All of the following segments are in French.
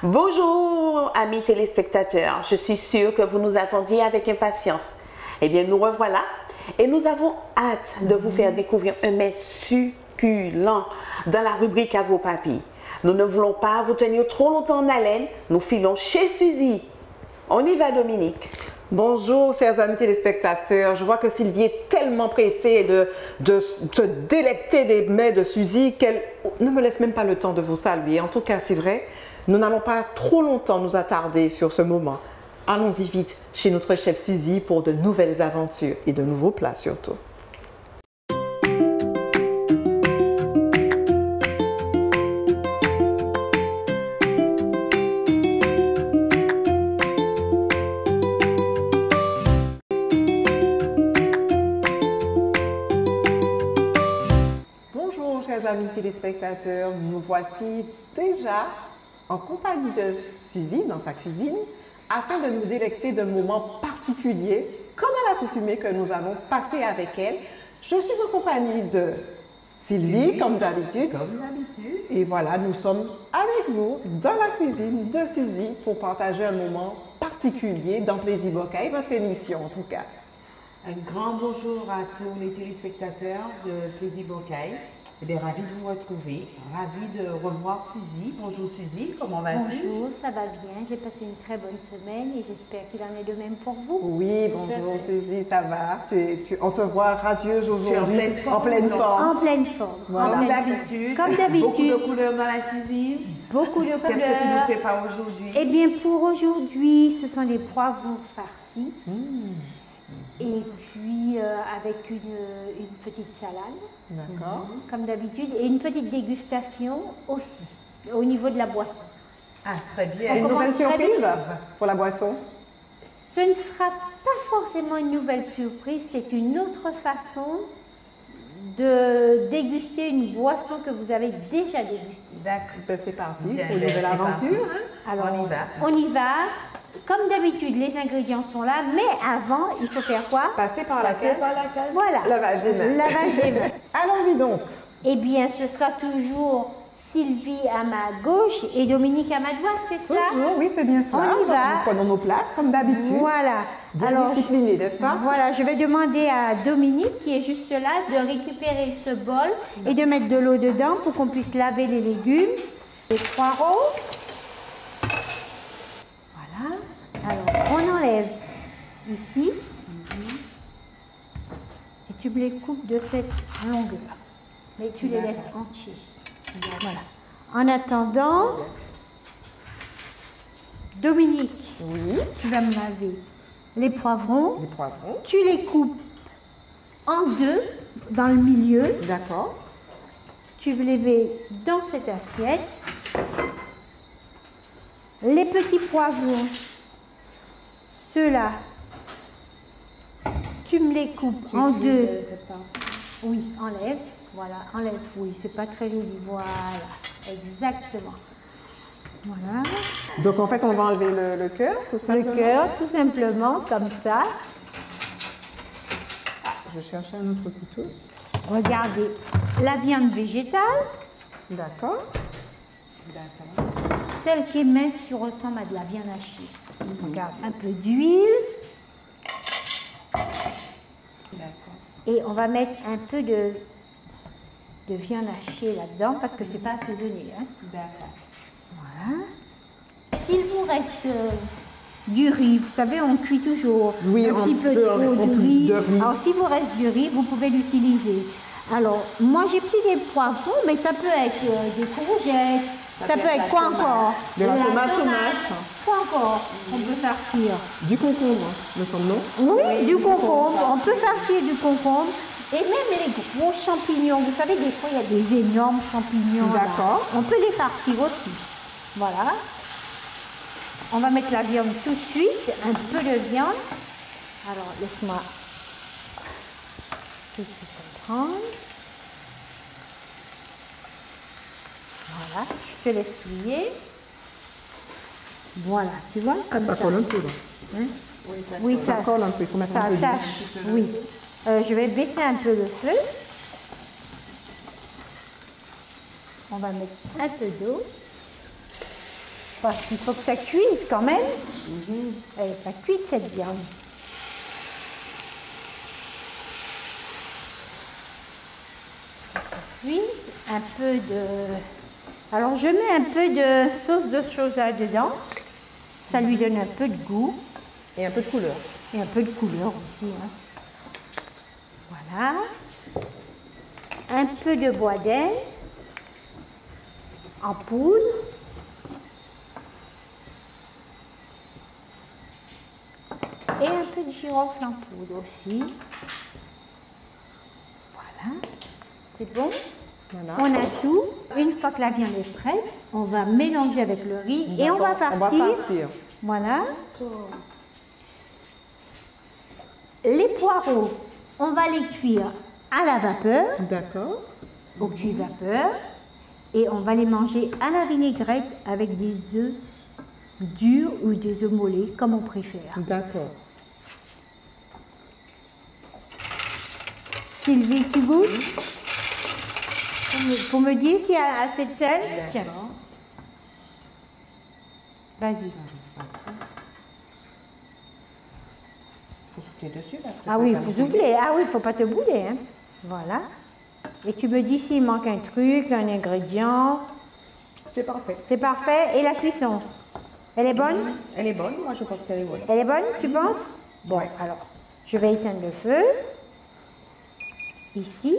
Bonjour amis téléspectateurs, je suis sûre que vous nous attendiez avec impatience. Eh bien nous revoilà et nous avons hâte de vous faire découvrir un mets succulent dans la rubrique à vos papilles. Nous ne voulons pas vous tenir trop longtemps en haleine, nous filons chez Suzy. On y va Dominique. Bonjour chers amis téléspectateurs, je vois que Sylvie est tellement pressée de se délecter des mets de Suzy qu'elle ne me laisse même pas le temps de vous saluer. En tout cas c'est vrai, nous n'allons pas trop longtemps nous attarder sur ce moment. Allons-y vite chez notre chef Suzy pour de nouvelles aventures et de nouveaux plats surtout. Amis téléspectateurs, nous voici déjà en compagnie de Suzy dans sa cuisine afin de nous délecter d'un moment particulier comme à l'accoutumée que nous allons passer avec elle. Je suis en compagnie de Sylvie comme d'habitude. Et voilà, nous sommes avec vous dans la cuisine de Suzy pour partager un moment particulier dans Plaisir Bocaille, votre émission en tout cas. Un grand bonjour à tous les téléspectateurs de Plaisir Bocaille. Eh bien, ravi de vous retrouver, ravi de revoir Suzy. Bonjour Suzy, comment vas-tu? Bonjour, ça va bien, j'ai passé une très bonne semaine et j'espère qu'il en est de même pour vous. Oui, bonjour Suzy, ça va? On te voit radieuse aujourd'hui, en pleine forme. En pleine forme. Voilà. Comme d'habitude. Comme d'habitude. Beaucoup de couleurs dans la cuisine. Beaucoup de couleurs. Qu'est-ce que tu nous prépares aujourd'hui? Eh bien, pour aujourd'hui, ce sont des poivrons farcis. Et puis avec une petite salade, comme d'habitude, et une petite dégustation aussi, au niveau de la boisson. Ah, très bien. Une nouvelle surprise pour la boisson? Ce ne sera pas forcément une nouvelle surprise, c'est une autre façon de déguster une boisson que vous avez déjà dégustée. D'accord. Ben, c'est parti pour une nouvelle aventure. Alors, on y va. On y va. Comme d'habitude, les ingrédients sont là, mais avant, il faut faire quoi? Passer par la case. Voilà. Lavage des mains. Lavage des mains. Allons-y donc. Eh bien, ce sera toujours Sylvie à ma gauche et Dominique à ma droite, c'est ça? Toujours, oui, c'est bien ça. On y va. Nous prenons nos places comme d'habitude. Voilà. Bien discipliné, n'est-ce pas? Voilà, je vais demander à Dominique, qui est juste là, de récupérer ce bol et de mettre de l'eau dedans pour qu'on puisse laver les légumes, les poireaux. Voilà. Alors, on enlève ici et tu me les coupes de cette longueur, mais tu les laisses entiers. Voilà. En attendant, Dominique, tu vas me laver les poivrons. Tu les coupes en deux dans le milieu. D'accord. Tu les mets dans cette assiette. Les petits poivrons, ceux-là, tu me les coupes en deux. Oui, enlève. Voilà, enlève. Oui, c'est pas très joli. Voilà, exactement. Voilà. Donc en fait, on va enlever le cœur, tout simplement. Le cœur, tout simplement, comme ça. Je cherche un autre couteau. Regardez, la viande végétale. D'accord. Celle qui est mince, qui ressemble à de la viande hachée. Regarde, un peu d'huile. Et on va mettre un peu de viande hachée là-dedans parce que c'est pas assaisonné. Hein. Voilà. S'il vous reste du riz, vous savez, on cuit toujours un petit peu trop de riz. Alors, s'il vous reste du riz, vous pouvez l'utiliser. Alors, moi j'ai pris des poivrons, mais ça peut être des courgettes, ça peut être quoi encore? De la tomate. Quoi encore? On peut farcir. Du concombre, me semble, non? Oui, du concombre. On peut farcir du concombre. Et même les gros champignons. Vous savez, des fois, il y a des énormes champignons. D'accord. On peut les farcir aussi. Voilà. On va mettre la viande tout de suite. Un peu de viande. Alors, laisse-moi tout de suite prendre. Voilà. Je te laisse plier. Voilà. Tu vois, comme ça. Ça colle un peu, là. Hein? Oui, ça colle un peu. Il faut mettre ça un peu attache. Oui. Je vais baisser un peu le feu. On va mettre un peu d'eau. Parce qu'il faut que ça cuise quand même. Elle n'est pas cuite cette viande. Puis, un peu de... Alors, je mets un peu de sauce de soja dedans. Ça lui donne un peu de goût. Et un peu de couleur. Et un peu de couleur aussi. Hein. Voilà. Un peu de bois d'ail en poudre. Et un peu de girofle en poudre aussi. Voilà. C'est bon? Voilà. On a tout. Une fois que la viande est prête, on va mélanger avec le riz et on va farcir. On va farcir. Voilà. Les poireaux, on va les cuire à la vapeur, D'accord. au cuit-vapeur, et on va les manger à la vinaigrette avec des œufs durs ou des œufs mollets, comme on préfère. D'accord. Sylvie, tu goûtes? Pour me dire s'il y a assez de sel? Tiens. Vas-y. Il faut souffler dessus parce que Ah ça oui, il va faut brûler. souffler. Ah oui, il ne faut pas te bouler. Hein. Voilà. Et tu me dis s'il manque un truc, un ingrédient. C'est parfait. C'est parfait. Et la cuisson? Elle est bonne? Elle est bonne, moi je pense qu'elle est bonne. Elle est bonne, tu penses? Bon, alors, je vais éteindre le feu. Ici.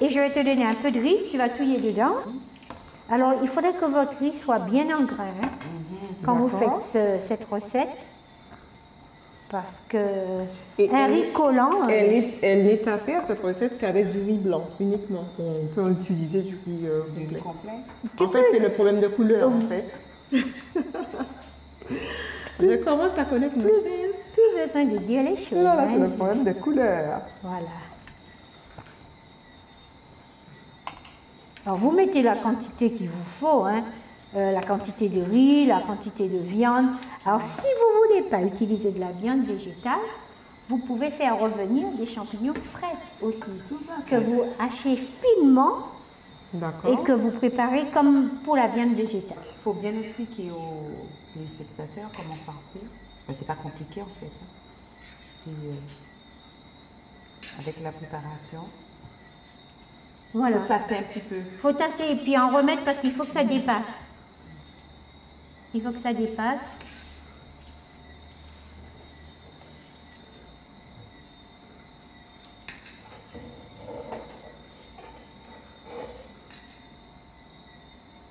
Et je vais te donner un peu de riz, tu vas touiller dedans. Alors, il faudrait que votre riz soit bien en grain hein, quand vous faites cette recette. Parce que Et un elle- riz collant... Elle n'est à faire cette recette qu'avec du riz blanc uniquement. On peut utiliser du riz complet. Complet. En fait, c'est le problème de couleur en fait. Je commence à connaître le plus besoin de dire les choses. Là, hein. c'est le problème de couleur. Voilà. Alors, vous mettez la quantité qu'il vous faut, hein, la quantité de riz, la quantité de viande. Alors, si vous ne voulez pas utiliser de la viande végétale, vous pouvez faire revenir des champignons frais aussi, que vous hachez finement D'accord. et que vous préparez comme pour la viande végétale. Il faut bien expliquer aux téléspectateurs comment farcir. C'est pas compliqué en fait. Hein. Avec la préparation. Voilà. Faut tasser un petit peu. Il faut tasser et puis en remettre parce qu'il faut que ça dépasse. Il faut que ça dépasse.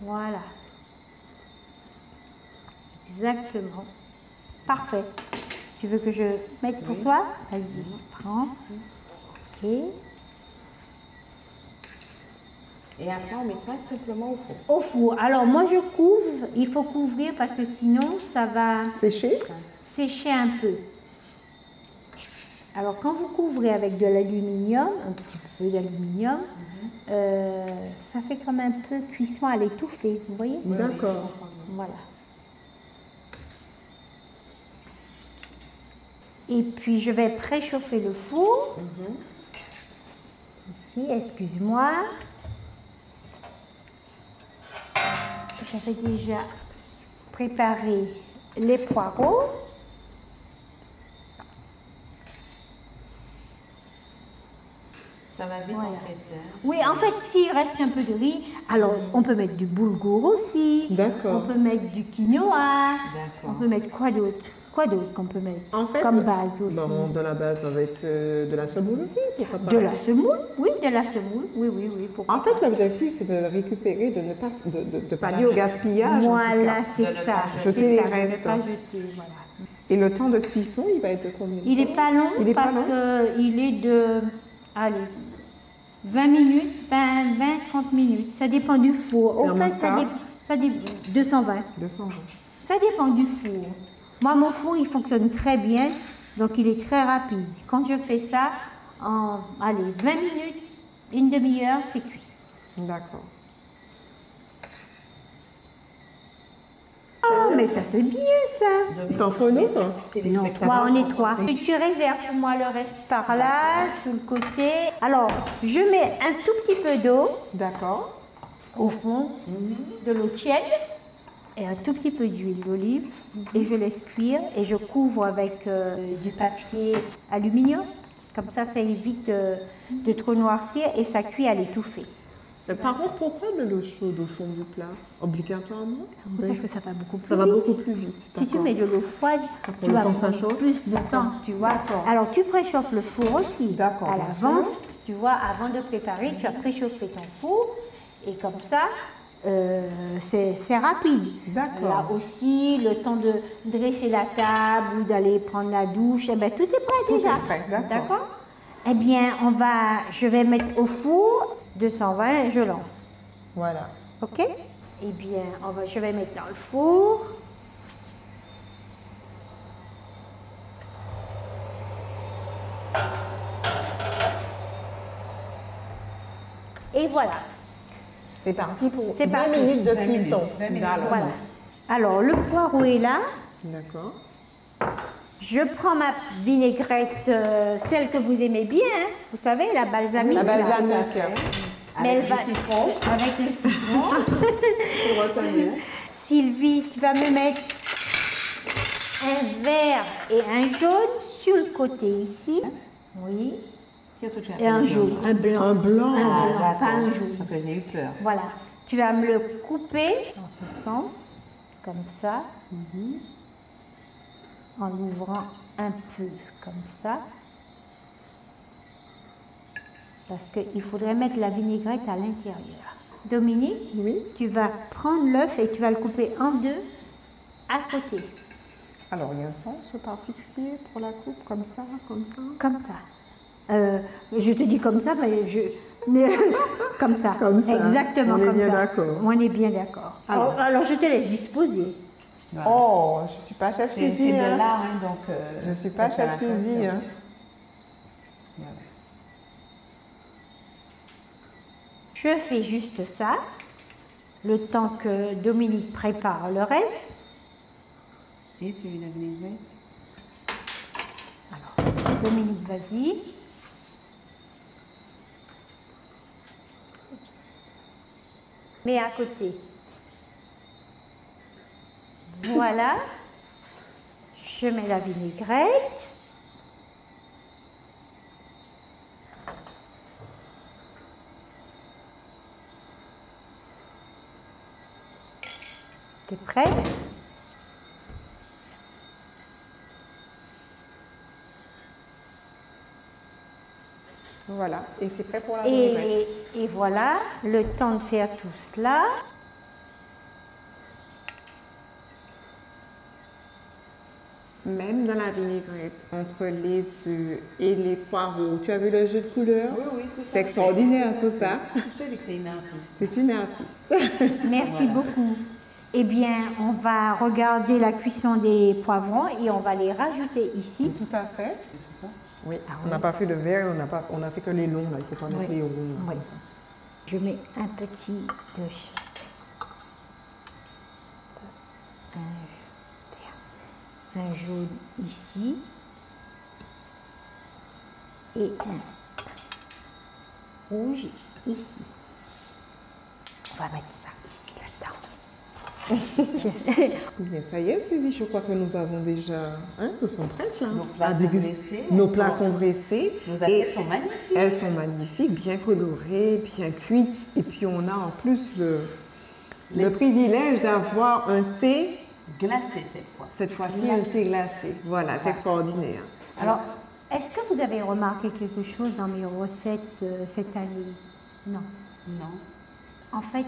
Voilà. Exactement. Parfait. Tu veux que je mette pour toi? Vas-y, prends. Ok. Et après, on mettra simplement au four. Au four. Alors moi je couvre, il faut couvrir parce que sinon ça va Séché. sécher un peu. Alors quand vous couvrez avec de l'aluminium, un petit peu d'aluminium, ça fait comme un peu cuisson à l'étouffée, vous voyez? D'accord. Voilà. Et puis je vais préchauffer le four. Ici, excuse-moi. J'avais déjà préparé les poireaux. Ça va vite Voilà. en fait. Hein. Oui, en fait, s'il reste un peu de riz, alors on peut mettre du boulgour aussi. D'accord. On peut mettre du quinoa. On D'accord. peut mettre quoi d'autre? Quoi d'autre qu'on peut mettre En fait, comme base aussi? Bon, de la base, ça va être de la semoule aussi. pourquoi pas. De la semoule, oui, de la semoule. Oui, oui, oui. pourquoi En fait, l'objectif, c'est de récupérer, de ne pas de pallier au gaspillage. en tout Voilà, cas. c'est De ne ça. pas c'est jeter les ça, de ne restes. pas jeter, voilà. Et le temps de cuisson, il va être de combien de Il n'est temps pas long Il est pas parce long qu'il est de, allez, 20 minutes, 20-30 minutes. Ça dépend du four. Au fait, Thermostat 220. 220. Ça dépend du four. Moi, mon four, il fonctionne très bien, donc il est très rapide. Quand je fais ça, en, allez, 20 minutes, une demi-heure, c'est cuit. D'accord. Oh, mais ça, c'est bien, ça. T'en faut un autre? Non, trois, on est trois. Tu réserves pour moi le reste par là, sur le côté. Alors, je mets un tout petit peu d'eau D'accord. au fond, de l'eau tiède. et un tout petit peu d'huile d'olive et je laisse cuire et je couvre avec du papier aluminium. Comme ça évite de trop noircir et ça cuit à l'étouffer. Par contre, pourquoi de l'eau chaude au fond du plat? Obligatoirement? Parce que ça va beaucoup plus vite. Ça va beaucoup plus vite. Si tu mets de l'eau froide, tu vas prendre plus de temps, tu vois. Alors tu préchauffes le four aussi à l'avance, tu vois, avant de préparer, tu as préchauffé ton four et comme ça, c'est rapide. Là aussi, le temps de dresser la table ou d'aller prendre la douche, eh ben, tout est prêt déjà. D'accord. Eh bien, je vais mettre au four 220 et je lance. Voilà. Ok. Eh bien, je vais mettre dans le four. Et voilà. C'est parti pour 20 minutes de cuisson. Voilà. Alors, le poireau est là. D'accord. Je prends ma vinaigrette, celle que vous aimez bien, hein. Vous savez, la balsamique. La balsamique. Avec le citron. Avec le citron. C'est retenu. Sylvie, tu vas me mettre un vert et un jaune sur le côté ici. Oui. Qu'est-ce que tu as et un jaune, un blanc. Un blanc. Pas un jaune. Parce que j'ai eu peur. Voilà. Tu vas me le couper dans ce sens, comme ça, en l'ouvrant un peu comme ça. Parce qu'il faudrait mettre la vinaigrette à l'intérieur. Dominique, tu vas prendre l'œuf et tu vas le couper en deux à côté. Alors, il y a un sens particulier pour la coupe, comme ça, comme ça? Comme ça. Je te dis comme ça, mais comme ça. Comme ça. Exactement comme ça. On est bien d'accord. On est bien d'accord. Alors, je te laisse disposer. Voilà. Oh, je ne suis pas chef Suzy. C'est de l'art, hein, donc... je ne suis pas chef Suzy. Hein. Voilà. Je fais juste ça, le temps que Dominique prépare le reste. Et tu veux la vinaigrette? Alors, Dominique, vas-y. Mets à côté. Voilà. Je mets la vinaigrette. T'es prête? Voilà, et c'est prêt pour la vinaigrette. Et voilà, le temps de faire tout cela. Même dans la vinaigrette, entre les œufs et les poireaux, tu as vu le jeu de couleurs? Oui, tout ça. C'est extraordinaire tout ça. Je te dis que c'est une artiste. C'est une artiste. Merci beaucoup. Eh bien, on va regarder la cuisson des poivrons et on va les rajouter ici. Tout à fait. C'est tout ça? Oui, on n'a pas fait de vert, on a fait que les longs, là. Il faut pas mettre les ronds. Oui. Je mets un petit de un jaune ici et un rouge ici. On va mettre ça ici là-dedans. Bien, ça y est, Suzy, je crois que nous avons déjà... Hein, nous sommes prêtes là. Nos plats sont dressés. Nos plats sont dressés. Nos assiettes sont magnifiques. Elles sont magnifiques, bien colorées, bien cuites. Et puis on a en plus le privilège d'avoir un thé glacé cette fois. Cette fois-ci, un thé glacé. Voilà, c'est extraordinaire. Alors, est-ce que vous avez remarqué quelque chose dans mes recettes cette année? Non. Non. En fait,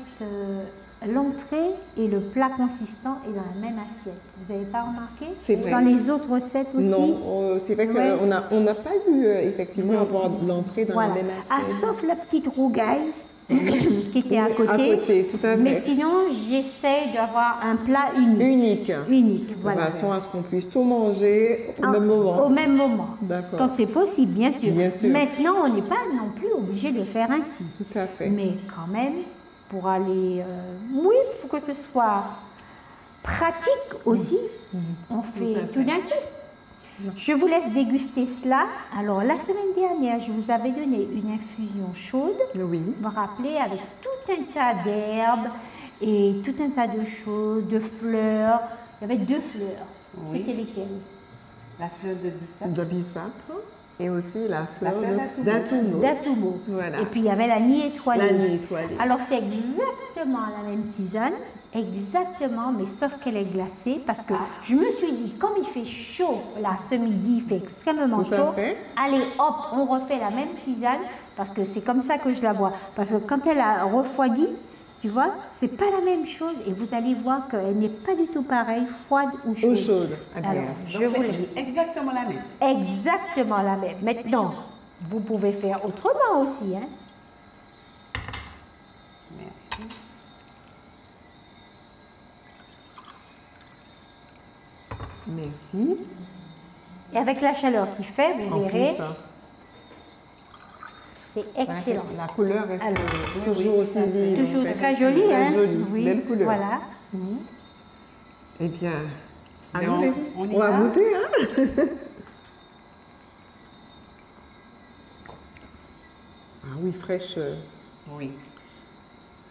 l'entrée et le plat consistant est dans la même assiette. Vous n'avez pas remarqué? C'est vrai. Dans les autres recettes aussi? Non, c'est vrai qu'on n'a pas eu effectivement avoir l'entrée dans la même assiette. Ah, sauf la petite rougaille qui était à côté. À côté, tout à fait. Mais sinon, j'essaie d'avoir un plat unique. Unique, voilà. De façon à ce qu'on puisse tout manger au même moment. Au même moment. D'accord. Quand c'est possible, bien sûr. Bien sûr. Maintenant, on n'est pas non plus obligé de faire ainsi. Tout à fait. Mais quand même, pour aller... oui, pour que ce soit pratique aussi, on fait tout d'un coup. Je vous laisse déguster cela. Alors, la semaine dernière, je vous avais donné une infusion chaude. Oui. Vous me rappelez, avec tout un tas d'herbes et tout un tas de choses, de fleurs. Il y avait 2 fleurs. Oui. C'était lesquelles? La fleur de bissap. De bissap et aussi la fleur fleur d'Atumo. D'Atumo. Voilà. Et puis il y avait la nid étoilée. La nid étoilée. Alors c'est exactement la même tisane, exactement, mais sauf qu'elle est glacée parce que je me suis dit, comme il fait chaud là ce midi, il fait extrêmement Tout à chaud, fait. allez hop, on refait la même tisane parce que c'est comme ça que je la bois. Parce que quand elle a refroidi, tu vois, c'est pas la même chose et vous allez voir qu'elle n'est pas du tout pareille, froide ou chaude. Ou chaude. Ah bien. Alors, je vous le dis. Exactement la même. Exactement la même. Maintenant, vous pouvez faire autrement aussi, hein. Merci. Merci. Et avec la chaleur qu'il fait, vous En verrez, plus, hein. c'est excellent. La couleur reste Alors, toujours aussi vive. Toujours en fait. très jolie, Très hein. jolie, Oui, belle couleur. voilà. Eh bien, à Mais goûter. on y On va va. goûter, hein. Ah oui, fraîche. Oui.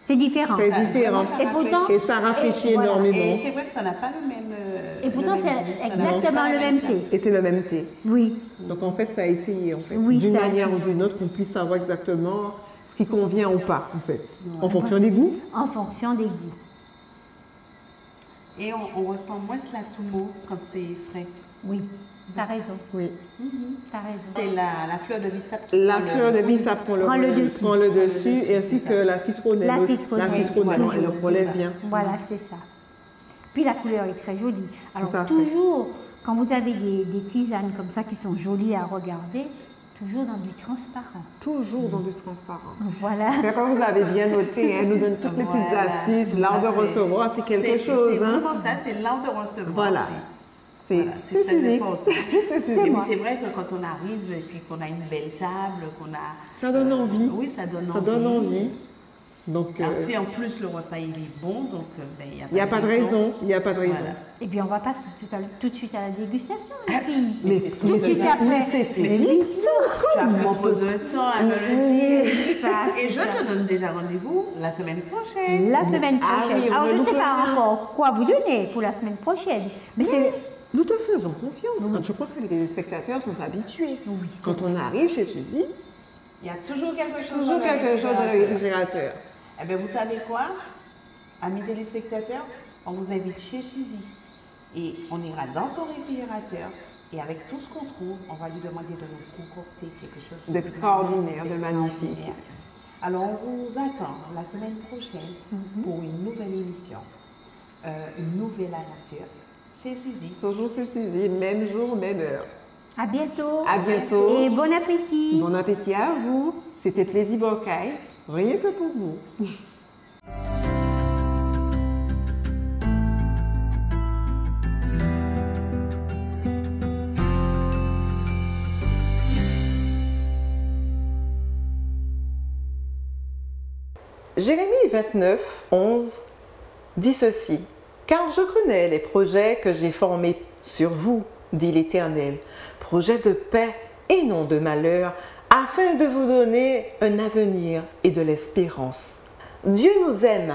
C'est différent. C'est différent. Ça Et pourtant, Et ça rafraîchit voilà. énormément. Et c'est vrai que ça n'a pas le même. Et pourtant, le c'est même goût. Ça n'a exactement pas le la même saveur. thé. Et c'est le même thé. Oui, Donc en fait, ça a essayé en fait, Oui, d'une ça a manière ou essayé. d'une autre, qu'on puisse savoir exactement ce qui convient ou pas en fait, en fonction des goûts. en fonction des goûts. Et on ressent moins l'Atumo quand c'est frais. Oui, tu as raison. Oui. Tu as raison. C'est la fleur de bissap. qui La prend le- fleur de bissap prend Prend le dessus. prend le dessus, et ainsi c'est que ça. la citronnelle. La aussi. citronnelle, La citronnelle, voilà, elle le c'est relève ça. bien. Voilà, c'est ça. Puis la couleur est très jolie. Alors à fait. toujours, quand vous avez des tisanes comme ça qui sont jolies à regarder, toujours dans du transparent. Toujours dans du transparent. Voilà. Mais quand vous avez bien noté, elle nous donne toutes les petites Voilà, astuces, tout l'art à de fait. recevoir, c'est quelque C'est chose. Hein. vraiment ça, c'est l'art de recevoir. Voilà. C'est Voilà, c'est très Suzy. important. C'est Et Suzy. puis c'est vrai que quand on arrive et puis qu'on a une belle table, qu'on a. Ça donne envie. Oui, ça donne Ça envie. donne envie. Donc, Alors, si en plus le repas il est bon, donc ben, il n'y a pas de raison. Il n'y a pas de raison. Voilà. Et puis on va passer tout de suite à la dégustation, les filles. Mais Tout de suite après. mais c'était Mais vite. Tu as un peu de temps à me le dire. Ça, Et je te donne déjà rendez-vous la semaine prochaine. La semaine Ah prochaine. oui, on Alors ne je ne nous sais pas prévient. encore quoi vous donner pour la semaine prochaine. Mais c'est Nous te faisons confiance. Je crois que les téléspectateurs sont habitués. Quand on arrive chez Suzy, Il y a toujours quelque chose toujours dans le quelque chose dans le réfrigérateur. réfrigérateur. Eh bien, vous savez quoi, amis téléspectateurs, on vous invite chez Suzy et on ira dans son réfrigérateur et avec tout ce qu'on trouve, on va lui demander de nous concocter quelque chose D'extraordinaire, de magnifique. Alors, on vous attend la semaine prochaine pour une nouvelle émission, une nouvelle aventure chez Suzy. Toujours chez Suzy, même jour, même heure. à bientôt. À bientôt. Et bon appétit. Bon appétit à vous. C'était Plaisir Bocaille, rien que pour vous. Jérémie 29, 11 dit ceci: Car je connais les projets que j'ai formés sur vous, dit l'Éternel, projets de paix et non de malheur, afin de vous donner un avenir et de l'espérance. Dieu nous aime.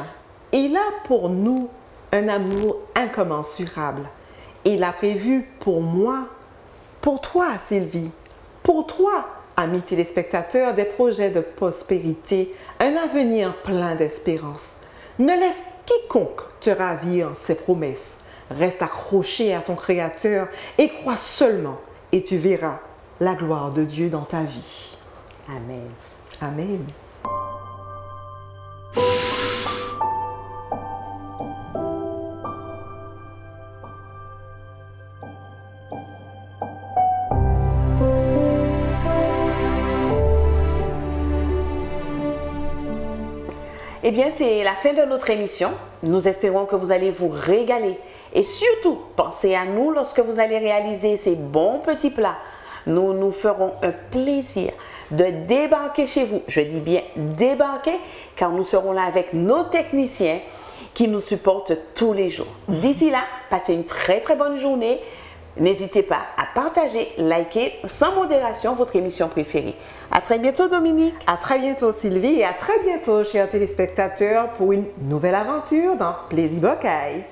Il a pour nous un amour incommensurable. Il a prévu pour moi, pour toi Sylvie, pour toi, amis téléspectateurs, des projets de prospérité, un avenir plein d'espérance. Ne laisse quiconque te ravir ses promesses. Reste accroché à ton Créateur et crois seulement, et tu verras la gloire de Dieu dans ta vie. Amen. Amen. Eh bien, c'est la fin de notre émission. Nous espérons que vous allez vous régaler. Et surtout, pensez à nous lorsque vous allez réaliser ces bons petits plats. Nous nous ferons un plaisir de débarquer chez vous. Je dis bien débarquer, car nous serons là avec nos techniciens qui nous supportent tous les jours. D'ici là, passez une très très bonne journée. N'hésitez pas à partager, liker sans modération votre émission préférée. À très bientôt Dominique. À très bientôt Sylvie et à très bientôt chers téléspectateurs pour une nouvelle aventure dans Plaisir Bocaille.